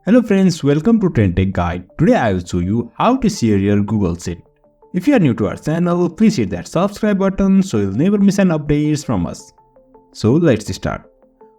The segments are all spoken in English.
Hello friends, welcome to TrendTechGuide. Today I will show you how to share your Google Sheet. If you are new to our channel, please hit that subscribe button so you'll never miss an update from us. So let's start.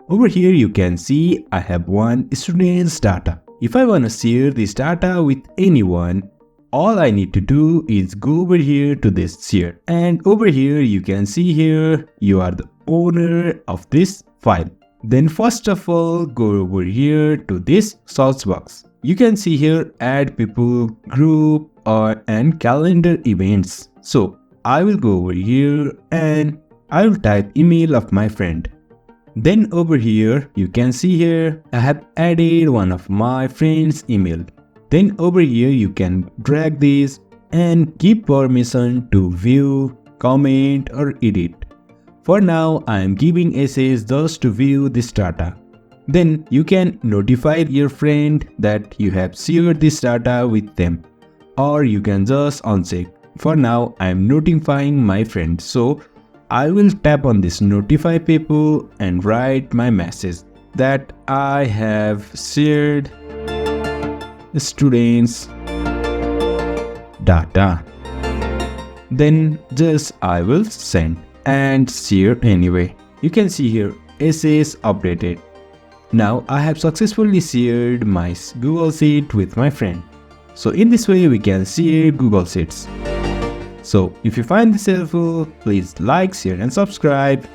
Over here you can see I have one student's data. If I want to share this data with anyone, all I need to do is go over here to this share. And over here you can see here you are the owner of this file. Then first of all, go over here to this search box. You can see here add people, group and calendar events. So I will go over here and I will type email of my friend. Then over here you can see here I have added one of my friend's email. Then over here you can drag this and give permission to view, comment or edit. For now, I am giving access just to view this data. Then you can notify your friend that you have shared this data with them, or you can just uncheck. For now, I am notifying my friend, so I will tap on this notify people and write my message that I have shared students data. Then just I will send and share anyway. You can see here access updated. Now I have successfully shared my Google Sheet with my friend. So in this way we can share Google Sheets. So if you find this helpful, please like, share and subscribe.